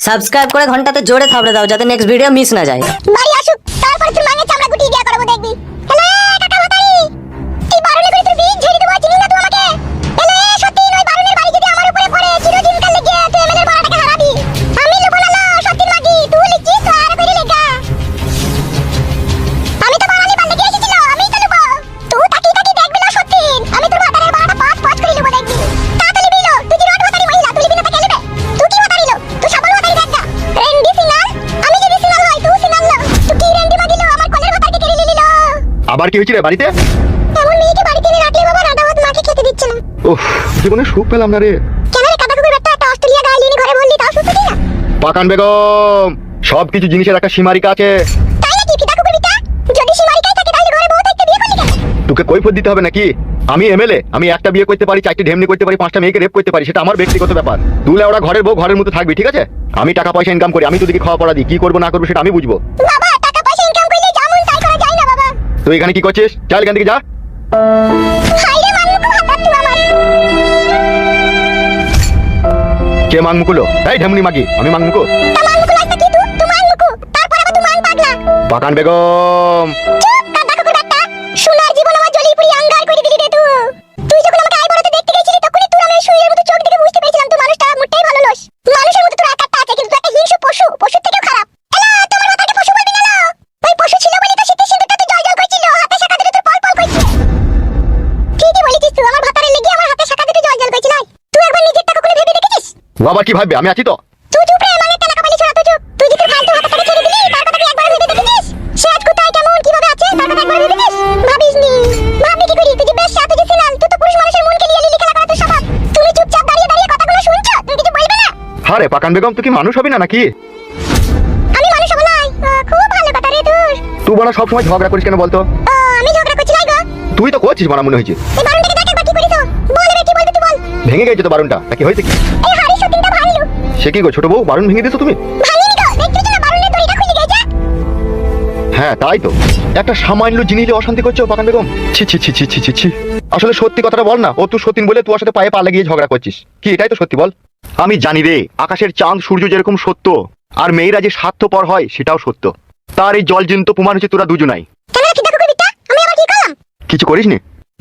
Subscribe করে ঘন্টাতে জোরে থাবড়ে দাও যাতে নেক্সট ভিডিও মিস না যায়। বাড়ি আসুক তারপর তুই মাঙে চামড়া গুটিয়ে গিয়া করাবো দেখবি। হ্যালো কাকা ভাতারি, তুই বারুনে করে তোর বীজ ঝেড়ে দেবো, চিনি না তুই আমাকে? হ্যালো সত্যি নই বারুনের বাড়ি যদি আমার উপরে পড়ে চিরদিন কাল লেগে তুই এমএলএর বড়টাকে হারাবি। আমি লোবো না সত্যি মাগি তুই লিখছিস তো আর কইরে লেগা। আমি তো বারানি বান্দে গিয়ে এসেছিল, আমি তো লোবো। তুই তাকি তাকি দেখবি না সত্যি আমি তোর ভাতারের বড়টা পাঁচ পাঁচ করে লোবো দেখবি। তাড়াতাড়ি বিলো তুই যে রড ভাতারি মহিলা তুই লিবি না তাকে লেবে। তুই কি ভাতারি লো? তুই সবল ভাতারি দেখা। রেন্ডি সিনাল আমি যদি সিনাল হই তুই সিনাল লো। তুই কি রেন্ডি মাগিলো আমার কলের ভাতারকে কেড়ে নিলিলো। আবার কি হয়েছিল বাড়িতে? এমন মেয়েকে বাড়িতে এনে রাখলে বাবা রাধা ভাত মাকে খেতে দিচ্ছে না। উফ, জীবনে সুখ পেলাম না রে। কেন রে কাদা কুকুর একটা অস্ট্রেলিয়া গায়ে নিয়ে ঘরে বললি তাও সুস্থ না? পাকান বেগম, সবকিছু জিনিসের একটা সীমারিকা আছে। তাই নাকি ফিতা কুকুর বিটা? যদি সীমারিকাই থাকে তাহলে ঘরে বউ থাকতে বিয়ে করলি কেন? তোকে কৈফিয়ত দিতে হবে নাকি? আমি এমএলএ, আমি একটা বিয়ে করতে পারি, চারটি ঢেমনি করতে পারি, পাঁচটা মেয়েকে রেপ করতে পারি, সেটা আমার ব্যক্তিগত ব্যাপার। দুলে ওরা ঘরের বউ ঘরের মতো থাকবি, ঠিক আছে? আমি টাকা পয়সা ইনকাম করি, আমি তোদেরকে খাওয়া পড়া দিই, কি করবো না করবো সেটা আমি বুঝবো। বাবা টাকা পয়সা ইনকাম করলে যেমন তাই করা যায় না বাবা। তুই এখানে কি করছিস? চল এখান থেকে যা। হাইরে মানমুকু হাতার তুই আমার। কে মাংমুকুলো? এই ঢেমনি মাগি, আমি মাংমুকু? তা মানমুকু লাগবে কি তুই মানমুকু তারপর আবার তুই মান পাগলা। পাকান বেগম, চুপ কাদা কুকুর একটা সোনার জীবন আমার জলির পুরি আঙ্গার করে দিলি রে তুই। তুই যখন আমাকে আই বড়তে দেখতে গেছিলি তখনই তুই আমি শুয়ের মতো চোখ দেখে বুঝতে পেরেছিলাম তুই মানুষটা মোটেই ভালো নস। মানুষের মতো তোর আকারটা আছে কিন্তু তুই একটা হিংস্র পশু, পশুর থেকেও খারাপ। এলা তোমার মাথাকে পশু বলবি না লো। ওই পশু ছিল বলে তো শীতের সিঁদুরটা তো জল জল করছিল, হাতে শাখা দুটো তোর পল পল করছে। ঠিকই বলেছিস তুই, আমার ভাতারে লেগে আমার হাতে শাখা দুটো জল জল করছিল। তুই একবার নিজেরটা কখনো ভেবে দেখেছিস? ও আবার কি ভাববে? আমি আছি তো। তুই চুপ রে মানে টাকা পালি ছড়া তুই চুপ। তুই যদি ফালতু হাতটাকে ছেড়ে দিলি তার কথা কি একবার ভেবে দেখেছিস? সে আজ কোথায় কেমন কিভাবে আছে তার কথা একবার ভেবে দেখেছিস? ভাবিসনি। ভাবনি কি করি? তুই যে বেশ তুই যে সিনাল তুই তো পুরুষ মানুষের মনকে নিয়ে লিলি খেলা করা তোর স্বভাব। তুমি চুপচাপ দাঁড়িয়ে দাঁড়িয়ে কথাগুলো শুনছো, তুমি কিছু বলবে না? আরে পাকান বেগম, তুই কি মানুষ হবি না নাকি? আমি মানুষ হব নাই। খুব ভালো কথা রে তোর। তুই বলা সবসময় ঝগড়া করিস কেন বলতো? আমি ঝগড়া করছি নাই গো। তুই তো করছিস বলা মনে হয়েছে। এই বারুনটাকে দেখ একবার কি করিস? বল রে কি বলবি তুই বল। ভেঙে গেছে তো বারুনটা, তা কি হয়েছে কি? এই হাড়ি সত্যিটা ভাঙিলু। সে কি গো ছোট বউ, বারুন ভেঙে দিয়েছো তুমি? ভাঙিনি গো, দেখছিস না বারুনের দড়িটা খুলে গেছে। হ্যাঁ তাই তো, একটা সামান্য জিনিস অশান্তি করছো পাকান বেগম। ছি ছি ছি ছি ছি ছি ছি। আসলে সত্যি কথাটা বল না, ও তুই সতীন বলে তোর সাথে পায়ে পা লাগিয়ে ঝগড়া করছিস কি? এটাই তো সত্যি বল। আমি জানি রে, আকাশের চাঁদ সূর্য যেরকম সত্য, আর মেয়েরা যে স্বার্থপর হয় সেটাও সত্য। তার এই জল জিন্ত প্রমাণ হচ্ছে তোরা দুজনাই। কেন কি দেখো বিটা? আমি আবার কি করলাম? কিছু করিসনি?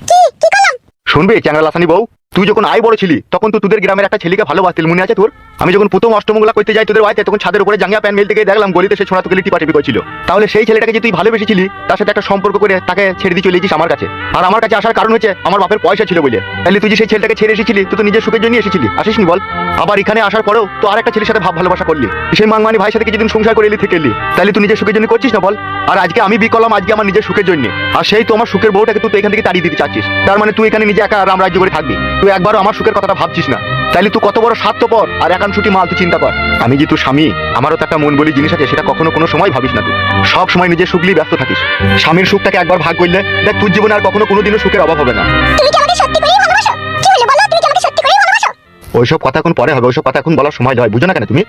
কি কি করলাম? শুনবে চ্যাংড়া লাসানি বউ, তুই যখন আই বড় ছিলি তখন তো তোদের গ্রামের একটা ছেলেকে ভালোবাসতিল, মনে আছে তোর? আমি যখন প্রথম অষ্টমঙ্গলা করতে যাই তোদের বাড়িতে, তখন ছাদের উপরে জাঙ্গিয়া প্যান মেলতে গিয়ে দেখলাম গলিতে সে ছোড়া তুলে টিপাটিপি করছিল। তাহলে সেই ছেলেটাকে যে তুই ভালোবেসেছিলি তার সাথে একটা সম্পর্ক করে তাকে ছেড়ে দিয়ে চলে এসেছিস আমার কাছে। আর আমার কাছে আসার কারণ হচ্ছে আমার বাপের পয়সা ছিল বলে। তাহলে তুই যে সেই ছেলেটাকে ছেড়ে এসেছিলি তুই তো নিজের সুখের জন্য এসেছিলি, আসিসনি বল? আবার এখানে আসার পরেও তো আরেকটা ছেলের সাথে ভাব ভালোবাসা করলি, সেই মাংমানি ভাইয়ের সাথে কিছুদিন সংসার করে এলি থেকে এলি, তাহলে তুই নিজের সুখের জন্য করছিস না বল? আর আজকে আমি বিয়ে করলাম আজকে আমার নিজের সুখের জন্য, আর সেই তো আমার সুখের বউটাকে তুই এখান থেকে তাড়িয়ে দিতে চাচ্ছিস। তার মানে তুই এখানে নিজে একা রাম রাজ্য করে থাকবি, তুই একবারও আমার সুখের কথাটা ভাবছিস না। তাইলে তুই কত বড় স্বার্থপর আর একাংশটি মাল তুই চিন্তা কর। আমি যে তোর স্বামী, আমারও তো একটা মন বলি জিনিস আছে, সেটা কখনো কোনো সময় ভাবিস না। তুই সব সময় নিজের সুখ নিয়ে ব্যস্ত থাকিস। স্বামীর সুখটাকে একবার ভাগ করলে দেখ তোর জীবনে আর কখনো কোনোদিনও সুখের অভাব হবে না। তুমি কি আমাকে সত্যি করেই ভালোবাসো? কি হলো বলো, তুমি কি আমাকে সত্যি করেই ভালোবাসো? ওইসব কথা এখন পরে হবে, ওইসব কথা এখন বলার সময় নয়, বুঝো না কেন তুমি?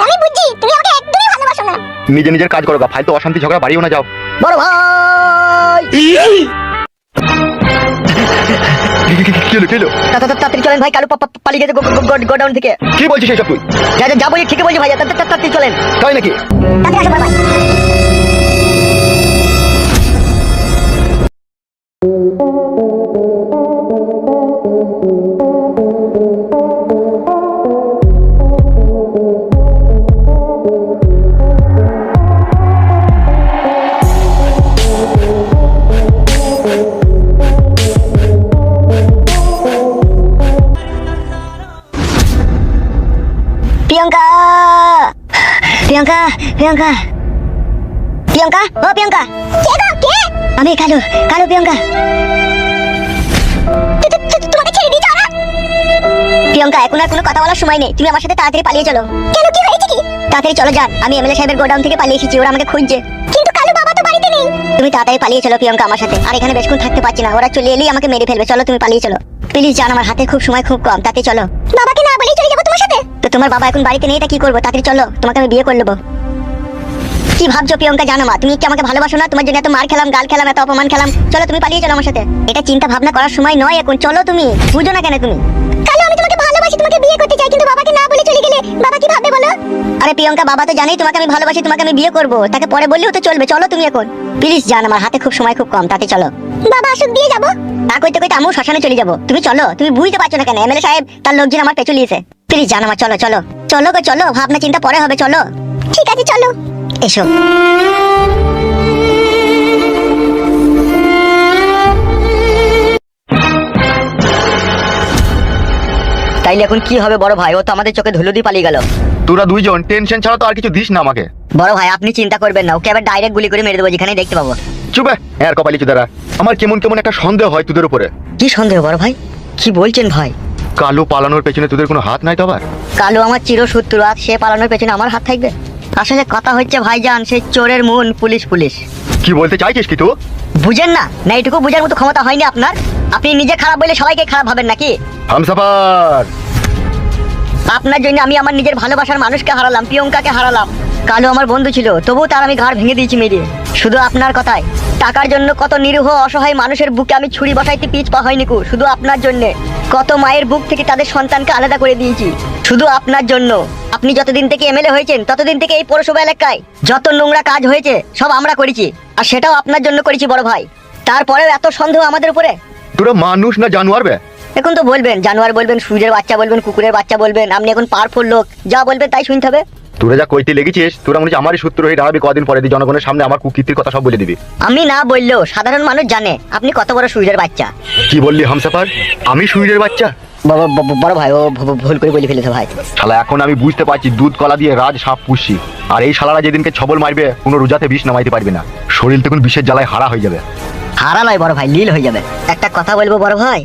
আমি বুঝছি তুমি আমাকে একদমই ভালোবাসো না। নিজে নিজের কাজ করো গা, ফালতু অশান্তি ঝগড়া বাড়িও না যাও। বড় ভাই কি হলো? তাড়াতাড়ি চলেন ভাই, কালু পালিয়ে গেছে গোডাউন থেকে। কি বলছিস এইসব তুই? যা বলি ঠিকই বলছি ভাই, তাড়াতাড়ি চলেন। তাই নাকি? তাড়াতাড়ি আসো বাবা। প্রিয়াঙ্কা প্রিয়াঙ্কা প্রিয়াঙ্কা প্রিয়াঙ্কা ও প্রিয়াঙ্কা। কে গো কে? আমি কালু প্রিয়াঙ্কা। তোমাকে ছেড়ে দিতে ওরা? প্রিয়াঙ্কা এখন আর কোনো কথা বলার সময় নেই, তুমি আমার সাথে তাড়াতাড়ি পালিয়ে চলো। কেন কি হয়েছে কি? তাড়াতাড়ি চলো যান, আমি এমএলএ সাহেবের গোডাউন থেকে পালিয়ে এসেছি, ওরা আমাকে খুঁজছে। কিন্তু কালু বাবা তো বাড়িতে নেই। তুমি তাড়াতাড়ি পালিয়ে চলো প্রিয়াঙ্কা আমার সাথে, আর এখানে বেশক্ষণ থাকতে পারছি না, ওরা চলে এলেই আমাকে মেরে ফেলবে। চলো তুমি পালিয়ে চলো প্লিজ জান, আমার হাতে খুব সময় খুব কম, তাড়াতাড়ি চলো। বাবাকে না বলেই চলে যাবো তোমার সাথে? তো তোমার বাবা এখন বাড়িতে নেই, তা কি করবো? তাড়াতাড়ি চলো, তোমাকে আমি বিয়ে করে নেবো। কি ভাবছো প্রিয়াঙ্কা? জানো মা তুমি কি আমাকে ভালোবাসো না? তোমার জন্য এত মার খেলাম, গাল খেলাম, এত অপমান খেলাম, চলো তুমি পালিয়ে চলো আমার সাথে। এটা চিন্তা ভাবনা করার সময় নয় এখন, চলো তুমি। বুঝো না কেন তুমি? কালু আমি তোমাকে ভালোবাসি। ভালোবাসি, তোমাকে বিয়ে করতে চাই, কিন্তু বাবাকে না বলে চলে গেলে বাবা কি ভাববে বলো? আরে প্রিয়ঙ্কা, বাবা তো জানেই তোমাকে আমি ভালোবাসি, তোমাকে আমি বিয়ে করব, তাকে পরে বললেও তো চলবে। চলো তুমি এখন প্লিজ জান, আমার হাতে খুব সময় খুব কম, তাতে চলো। বাবা আসুক দিয়ে যাবো না কইতে কইতে আমিও শ্মশানে চলে যাবো। তুমি চলো, তুমি বুঝতে পারছো না কেন? এমএলএ সাহেব তার লোকজন আমার পেছু লিয়েছে। প্লিজ জান আমার, চলো চলো চলো গো চলো, ভাবনা চিন্তা পরে হবে, চলো। ঠিক আছে চলো, এসো। তাইলে এখন কি হবে বড় ভাই? ও তো আমাদের চোখে ধুলো দিয়ে পালিয়ে গেল। তোরা দুইজন টেনশন ছাড়া তো আর কিছু দিস না আমাকে। বড় ভাই আপনি চিন্তা করবেন না, ওকে আবার ডাইরেক্ট গুলি করে মেরে দেবো যেখানে দেখতে পাবো। চুপ এর কপালি চুদারা, আমার কেমন কেমন একটা সন্দেহ হয় তোদের উপরে। কি সন্দেহ বড় ভাই? কি বলছেন ভাই? কালো পালানোর পেছনে তোদের কোনো হাত নাই তো আবার? কালো আমার চিরশত্রু, আর সে পালানোর পেছনে আমার হাত থাকবে? আসলে কথা হচ্ছে ভাইজান, সেই চোরের মন পুলিশ পুলিশ। কি বলতে চাইছিস কি তুই? বুঝেন না? না এইটুকু বুঝার মতো ক্ষমতা হয়নি আপনার? আপনি নিজে খারাপ বলে সবাইকে খারাপ ভাবেন নাকি? হামসাফার, আপনার জন্য আমি আমার নিজের ভালোবাসার মানুষকে হারালাম, প্রিয়ঙ্কাকে হারালাম। কালো আমার বন্ধু ছিল, তবুও তার আমি ঘাড় ভেঙে দিয়েছি মেরে। শুধু আপনার কথায় টাকার জন্য কত নিরীহ অসহায় মানুষের বুকে আমি ছুরি বসাইতে পিছ পা হয়নি কু। শুধু আপনার জন্য কত মায়ের বুক থেকে তাদের সন্তানকে আলাদা করে দিয়েছি, শুধু আপনার জন্য। আপনি যতদিন থেকে এমএলএ হয়েছেন ততদিন থেকে এই পৌরসভা এলাকায় যত নোংরা কাজ হয়েছে সব আমরা করেছি, আর সেটাও আপনার জন্য করেছি বড় ভাই। তারপরেও এত সন্দেহ আমাদের উপরে? তোরা মানুষ না জানোয়ার বে? এখন তো বলবেন জানোয়ার বলবেন, সূর্যের বাচ্চা বলবেন, কুকুরের বাচ্চা বলবেন, আপনি এখন পাওয়ারফুল লোক, যা বলবেন তাই শুনতে হবে। তোরা যা কইতে লেগেছিস, তোরা মনে হচ্ছে আমারই সূত্র হয়ে দাঁড়াবি কদিন পরে, দিয়ে জনগণের সামনে আমার কুকীর্তির কথা সব বলে দিবি। আমি না বললেও সাধারণ মানুষ জানে আপনি কত বড় সূর্যের বাচ্চা। কি বললি হামসাফার? আমি সূর্যের বাচ্চা? বড় ভাই ও ভুল করে বলে ফেলেছে ভাই। শালা এখন আমি বুঝতে পারছি দুধ কলা দিয়ে রাজ সাপ পুষছি, আর এই শালারা যেদিনকে ছবল মারবে কোনো রোজাতে বিষ নামাইতে পারবে না, শরীর তখন বিষের জ্বালায় হারা হয়ে যাবে। হারা নয় বড় ভাই, লীল হয়ে যাবে। একটা কথা বলবো বড় ভাই,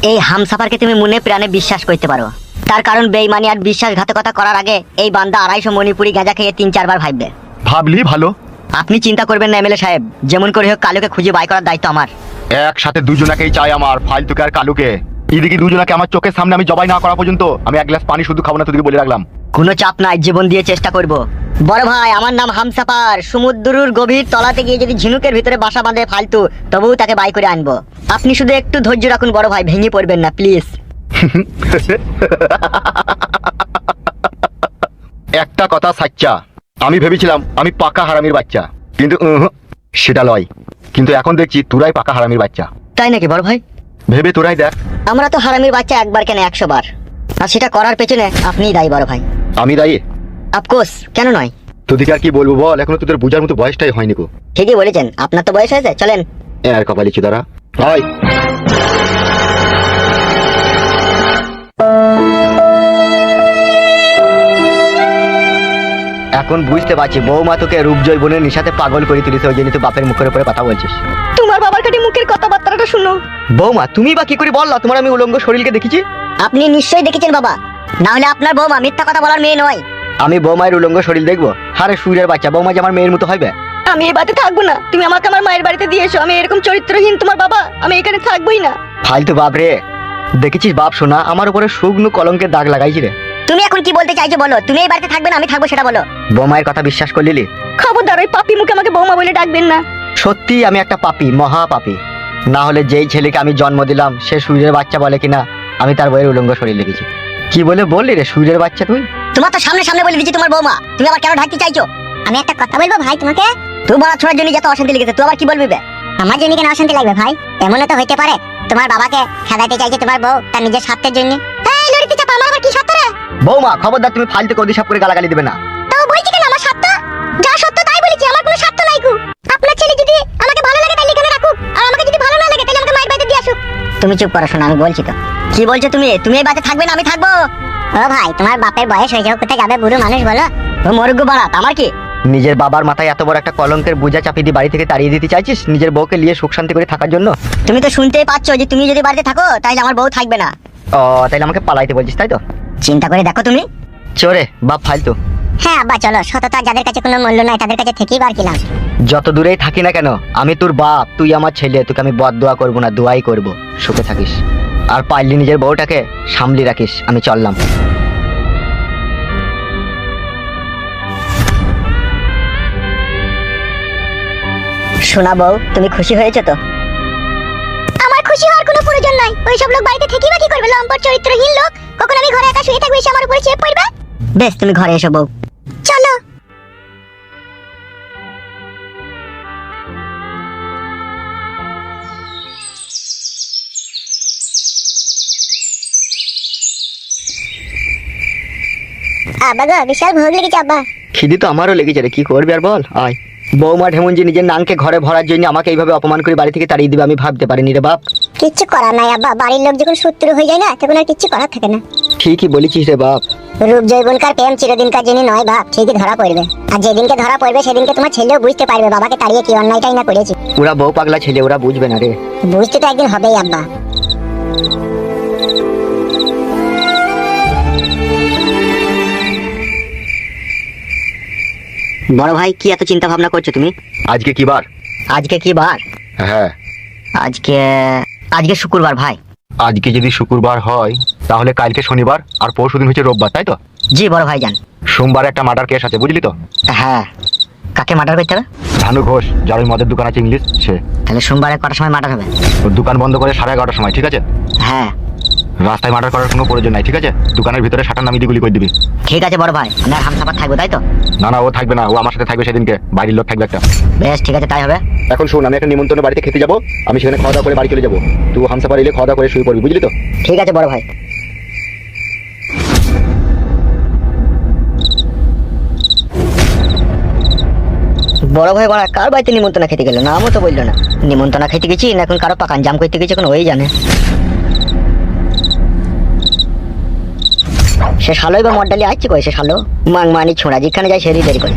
এই হামসাফারকে তুমি মনে প্রাণে বিশ্বাস করতে পারো, তার কারণ বেইমানি আর বিশ্বাসঘাতকতা করার আগে এই বান্দা 250 মণিপুরি গাঁজা খেয়ে 3-4 বার ভাববে। ভাবলি ভালো। আপনি চিন্তা করবেন না এমএলএ সাহেব, যেমন করে হোক কালোকে খুঁজে বাই করার দায়িত্ব আমার। একসাথে দুজনাকেই চাই আমার, ফালতুকে আর কালুকে। এদিকে দুজনাকে আমার চোখের সামনে আমি জবাই না করা পর্যন্ত আমি এক গ্লাস পানি শুধু খাবো না, তোদেরকে বলে রাখলাম। কোনো চাপ নাই, জীবন দিয়ে চেষ্টা করব। বড় ভাই আমার নাম হামসাফার, সমুদ্রের গভীর তলাতে গিয়ে যদি ঝিনুকের ভিতরে বাসা বাঁধে ফালতু, তবুও তাকে বাই করে আনবো। আপনি শুধু একটু ধৈর্য রাখুন বড় ভাই, ভেঙে পড়বেন না প্লিজ। একটা কথা সাচ্চা, আমি ভেবেছিলাম আমি পাকা হারামির বাচ্চা, কিন্তু সেটা লয়। কিন্তু এখন দেখছি তোরাই পাকা হারামির বাচ্চা। তাই নাকি বড় ভাই? ভেবে তোরাই দেখ। আমরা তো হারামির বাচ্চা একবার কেন 100 বার, আর সেটা করার পেছনে আপনিই দায়ী বড় ভাই। আমি দায়ী? অফকোর্স, কেন নয়? তোদেরকে আর কি বলবো বল, এখনো তোদের বোঝার মতো বয়সটাই হয়নি গো। ঠিকই বলেছেন, আপনার তো বয়স হয়েছে, চলেন। আর কপালি চুদারা হয়। এখন বুঝতে পারছি বৌমা তোকে রূপজয় বোনের নিশাতে পাগল করে তুলিছে, ওই জন্য তুই বাপের মুখের উপরে কথা বলছিস। তোমার বাবার কাছে মুখের কথাবার্তাটা শুনো। বৌমা তুমি বা কি করে বললা তোমার আমি উলঙ্গ শরীরকে দেখেছি? আপনি নিশ্চয়ই দেখেছেন বাবা, না হলে আপনার বৌমা মিথ্যা কথা বলার মেয়ে নয়। আমি বৌমায়ের উলঙ্গ শরীর দেখবো? হারে সূর্যের বাচ্চা, বৌমা যে আমার মেয়ের মতো হইবে? আমি এই বাড়িতে থাকবো না, তুমি আমাকে আমার মায়ের বাড়িতে দিয়ে এসো। আমি এরকম চরিত্রহীন তোমার বাবা, আমি এখানে থাকবোই না। ফালতু বাপ রে, দেখেছিস বাপ শোনা আমার উপরে শুকনো কলঙ্কের দাগ লাগাইছি রে। তুমি এখন কি বলতে চাইছো বলো? তুমি এই বাড়িতে থাকবে না আমি থাকবো সেটা বলো। বৌমায়ের কথা বিশ্বাস করলি? খবরদার ওই পাপি মুখে আমাকে বৌমা বলে ডাকবেন না। সত্যি আমি একটা পাপী, মহা পাপী। না হলে যেই ছেলেকে আমি জন্ম দিলাম সে সূর্যের বাচ্চা বলে কিনা আমি তার বইয়ের উলঙ্গ শরীর লিখেছি। কি বলে বললি রে সূর্যের বাচ্চা তুই? তোমার তো সামনে সামনে বলে দিচ্ছি তোমার বৌমা, তুমি আবার কেন ঢাকতে চাইছো? আমি একটা কথা বলবো ভাই তোমাকে। তুই বলা ছোড়ার জন্য যত অশান্তি লেগেছে, তুই আবার কি বলবি বে? আমার জন্য কেন অশান্তি লাগবে ভাই? এমনও তো হইতে পারে তোমার বাবাকে খেলাতে চাইছে তোমার বউ তার নিজের স্বার্থের জন্য। এই লড়িতে চাপা, আমার আবার কি স্বার্থ রে? বৌমা খবরদার, তুমি ফালতু কদি সব করে গালাগালি দিবে না। তো বলছি কেন আমার স্বার্থ? যা সত্য তাই বলেছি, আমার কোনো স্বার্থ নাই কু। আপনার ছেলে যদি আমাকে ভালো লাগে তাহলে এখানে রাখুক, আর আমাকে যদি ভালো না লাগে তাহলে আমাকে মায়ের বাড়িতে দিয়ে আসুক। তুমি চুপ করো, শোনো আমি বলছি তো। কি বলছো তুমি? তুমি এই বাড়িতে থাকবে না আমি থাকবো? ও ভাই তোমার বাপের বয়স হয়ে যাও, কোথায় যাবে বুড়ো মানুষ বলো? ও মরগ্য বাড়াত, আমার কি? নিজের বাবার মাথায় এত বড় একটা কলঙ্কের বোঝা চাপিয়ে দিয়ে বাড়ি থেকে তাড়িয়ে দিতে চাইছিস নিজের বউকে নিয়ে সুখ শান্তি করে থাকার জন্য? তুমি তো শুনতেই পাচ্ছ যে তুমি যদি বাড়িতে থাকো তাহলে আমার বউ থাকবে না। ও তাইলে আমাকে পালাইতে বলছিস তাই তো? চিন্তা করে দেখো তুমি। চোরে বাপ ফালতু। হ্যাঁ আব্বা চলো, সততা যাদের কাছে কোনো মূল্য নাই তাদের কাছে থেকেই বার কিলাম। যত দূরেই থাকি না কেন আমি তোর বাপ, তুই আমার ছেলে, তোকে আমি বদদোয়া করবো না, দোয়াই করবো সুখে থাকিস। আর পারলি নিজের বউটাকে সামলি রাখিস। আমি চললাম। শোনা বউ, তুমি খুশি হয়েছে তো? আমার খুশি হওয়ার কোনো প্রয়োজন নাই, ওইসব লোক বাড়িতে থেকেই বা কি করবে? লম্পট চরিত্রহীন লোক, কখন আমি ঘরে একা শুয়ে থাকবো এসে আমার উপরে চেয়ে পড়বে? বেশ, তুমি ঘরে এসো বউ। চলো। আব্বা গো, বিশাল ভোগ লেগেছে আব্বা। খিদি তো আমারও লেগেছে রে, কি করবি আর বল। আয়। বৌমা ঢেমন যে নিজের নানকে ঘরে ভরার জন্য আমাকে এইভাবে অপমান করে বাড়ি থেকে তাড়িয়ে দিবে আমি ভাবতে পারিনি রে বাপ। কিচ্ছু করার নাই আব্বা, বাড়ির লোক যখন শত্রু হয়ে যায় না তখন আর কিচ্ছু করার থাকে না। ঠিকই বলেছিস রে বাপ। রূপ জৈবনকার প্রেম চিরদিনকার জিনিস নয় বাপ, ঠিকই ধরা পড়বে। আর যেদিনকে ধরা পড়বে সেদিনকে তোমার ছেলেও বুঝতে পারবে বাবাকে তাড়িয়ে কি অন্যায়টাই না করেছে। ওরা বউ পাগলা ছেলে, ওরা বুঝবে না রে। বুঝতে তো একদিন হবেই আব্বা। বড় ভাই, কি এত চিন্তা ভাবনা করছো তুমি? আজকে কি বার? আজকে কি বার? হ্যাঁ, আজকে আজকে শুক্রবার ভাই। আজকে যদি শুক্রবার হয় তাহলে কালকে শনিবার আর পরশুদিন হচ্ছে রোববার, তাই তো? জি বড় ভাই যান। সোমবার একটা মার্ডার কেস আছে, বুঝলি তো? হ্যাঁ, কাকে মার্ডার করতে হবে? ধানু ঘোষ, যার ওই মদের দোকান আছে ইংলিশ, সে। তাহলে সোমবারে কটার সময় মার্ডার হবে? ওর দোকান বন্ধ করে 11:30টার সময়, ঠিক আছে? হ্যাঁ রাস্তায় মার্ডার করার কোনো প্রয়োজন নাই, ঠিক আছে? দোকানের ভিতরে শাটার নামিয়ে দিয়ে গুলি করে দিবি। ঠিক আছে বড় ভাই, আমি আর হামসাফার থাকবো তাই তো? না না, ও থাকবে না, ও আমার সাথে থাকবে সেদিনকে, বাড়ির লোক থাকবে একটা। বেশ ঠিক আছে, তাই হবে। এখন শোন, আমি একটা নিমন্ত্রণ বাড়িতে খেতে যাবো, আমি সেখানে খাওয়া দাওয়া করে বাড়ি চলে যাবো। তুই হামসাফার এলে খাওয়া দাওয়া করে শুয়ে পড়বি, বুঝলি তো? ঠিক আছে বড় ভাই। বড় ভাই বড় কার বাড়িতে নিমন্ত্রণ খেতে গেল? নামও তো বললো না। নিমন্ত্রণ খেতে গেছি না এখন কারো পাকান জাম করতে গেছি, এখন ওই জানে। সে শালোই বা মডালি আসছে কই? সে শালো মাংমানি ছোঁড়া যেখানে যায় সেরই দেরি করে।